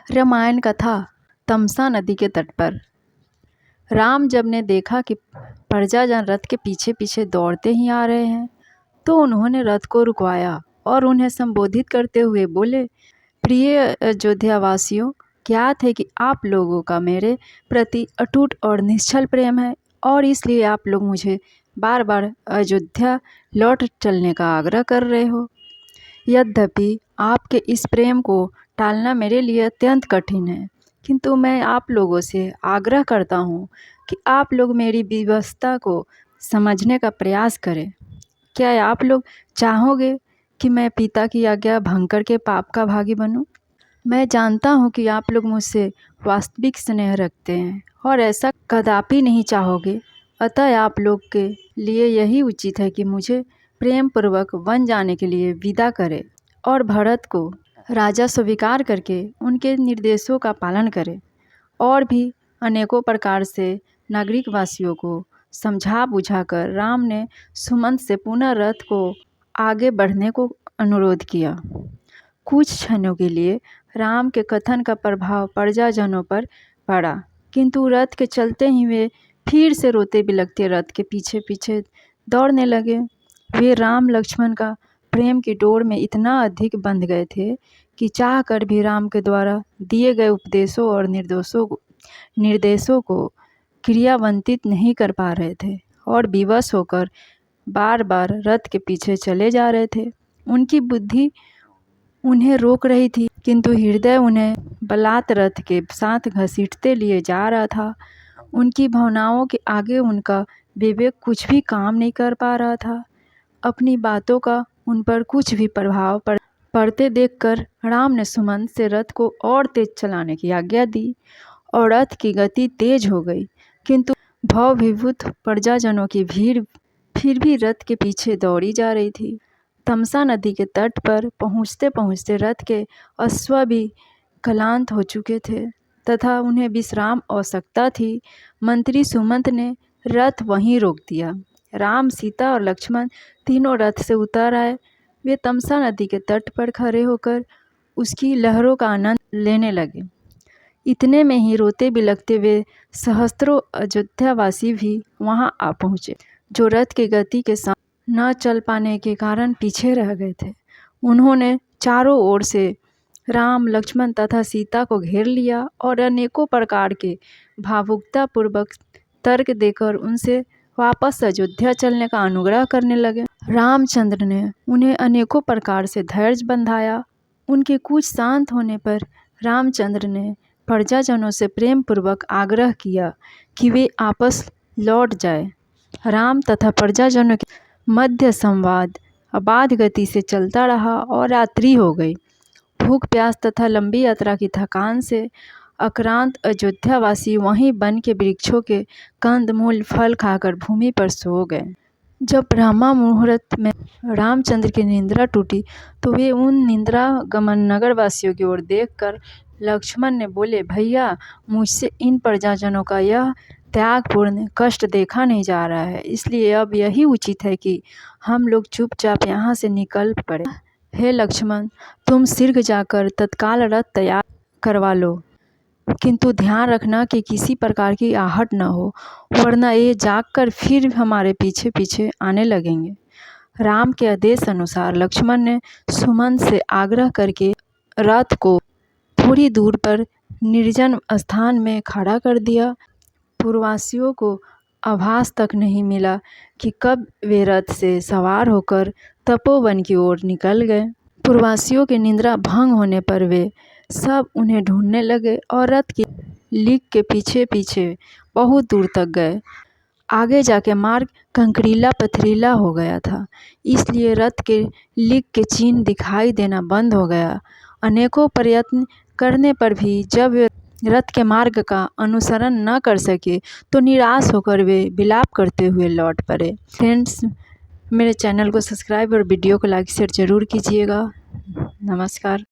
रामायण कथा। तमसा नदी के तट पर राम जब ने देखा कि प्रजाजन रथ के पीछे पीछे दौड़ते ही आ रहे हैं, तो उन्होंने रथ को रुकवाया और उन्हें संबोधित करते हुए बोले, प्रिय अयोध्यावासियों, ज्ञात है कि आप लोगों का मेरे प्रति अटूट और निश्चल प्रेम है और इसलिए आप लोग मुझे बार बार अयोध्या लौट चलने का आग्रह कर रहे हो। यद्यपि आपके इस प्रेम को टालना मेरे लिए अत्यंत कठिन है, किंतु मैं आप लोगों से आग्रह करता हूँ कि आप लोग मेरी विवशता को समझने का प्रयास करें। क्या आप लोग चाहोगे कि मैं पिता की आज्ञा भंग करके पाप का भागी बनूं? मैं जानता हूँ कि आप लोग मुझसे वास्तविक स्नेह रखते हैं और ऐसा कदापि नहीं चाहोगे। अतः आप लोग के लिए यही उचित है कि मुझे प्रेम पूर्वक वन जाने के लिए विदा करें और भरत को राजा स्वीकार करके उनके निर्देशों का पालन करें। और भी अनेकों प्रकार से नागरिक वासियों को समझा बुझाकर राम ने सुमंत से पुनः रथ को आगे बढ़ने को अनुरोध किया। कुछ क्षणों के लिए राम के कथन का प्रभाव प्रजाजनों पर पड़ा, किंतु रथ के चलते ही वे फिर से रोते बिलखते रथ के पीछे पीछे दौड़ने लगे। वे राम लक्ष्मण का प्रेम की डोर में इतना अधिक बंध गए थे कि चाह कर भी राम के द्वारा दिए गए उपदेशों और निर्देशों को क्रियान्वित नहीं कर पा रहे थे और विवश होकर बार बार रथ के पीछे चले जा रहे थे। उनकी बुद्धि उन्हें रोक रही थी, किंतु हृदय उन्हें बलात् रथ के साथ घसीटते लिए जा रहा था। उनकी भावनाओं के आगे उनका विवेक कुछ भी काम नहीं कर पा रहा था। अपनी बातों का उन पर कुछ भी प्रभाव पड़ते देखकर राम ने सुमंत से रथ को और तेज चलाने की आज्ञा दी और रथ की गति तेज हो गई, किंतु भवविभूत प्रजाजनों की भीड़ फिर भी रथ के पीछे दौड़ी जा रही थी। तमसा नदी के तट पर पहुँचते पहुँचते रथ के अश्व भी क्लांत हो चुके थे तथा उन्हें विश्राम आवश्यकता थी। मंत्री सुमंत ने रथ वहीं रोक दिया। राम, सीता और लक्ष्मण तीनों रथ से उतर आए। वे तमसा नदी के तट पर खड़े होकर उसकी लहरों का आनंद लेने लगे। इतने में ही रोते बिलखते वे सहस्त्रों अयोध्यावासी भी वहां आ पहुँचे, जो रथ की गति के साथ न चल पाने के कारण पीछे रह गए थे। उन्होंने चारों ओर से राम, लक्ष्मण तथा सीता को घेर लिया और अनेकों प्रकार के भावुकतापूर्वक तर्क देकर उनसे वापस अयोध्या चलने का अनुग्रह करने लगे। रामचंद्र ने उन्हें अनेकों प्रकार से धैर्य बंधाया। उनके कुछ शांत होने पर रामचंद्र ने प्रजाजनों से प्रेम पूर्वक आग्रह किया कि वे आपस लौट जाए। राम तथा प्रजाजनों के मध्य संवाद अबाध गति से चलता रहा और रात्रि हो गई। भूख प्यास तथा लंबी यात्रा की थकान से आक्रांत अयोध्यावासी वहीं वन के वृक्षों के कंद मूल फल खाकर भूमि पर सो गए। जब ब्रह्मा मुहूर्त में रामचंद्र की निद्रा टूटी तो वे उन निद्रा गमन नगरवासियों की ओर देखकर लक्ष्मण ने बोले, भैया, मुझसे इन प्रजाजनों का यह त्यागपूर्ण कष्ट देखा नहीं जा रहा है, इसलिए अब यही उचित है कि हम लोग चुपचाप यहाँ से निकल पड़े। हे लक्ष्मण, तुम शीघ्र जाकर तत्काल रथ तैयार करवा लो, किंतु ध्यान रखना कि किसी प्रकार की आहट न हो, वरना ये जागकर फिर हमारे पीछे पीछे आने लगेंगे। राम के आदेश अनुसार लक्ष्मण ने सुमंत से आग्रह करके रथ को थोड़ी दूर पर निर्जन स्थान में खड़ा कर दिया। पूर्ववासियों को आभास तक नहीं मिला कि कब वे रथ से सवार होकर तपोवन की ओर निकल गए। पूर्ववासियों की निद्रा भंग होने पर वे सब उन्हें ढूंढने लगे और रथ की लीक के पीछे पीछे बहुत दूर तक गए। आगे जाके मार्ग कंकरीला पथरीला हो गया था, इसलिए रथ के लीक के चिन्ह दिखाई देना बंद हो गया। अनेकों प्रयत्न करने पर भी जब वे रथ के मार्ग का अनुसरण न कर सके तो निराश होकर वे विलाप करते हुए लौट पड़े। फ्रेंड्स, मेरे चैनल को सब्सक्राइब और वीडियो को लाइक शेयर ज़रूर कीजिएगा। नमस्कार।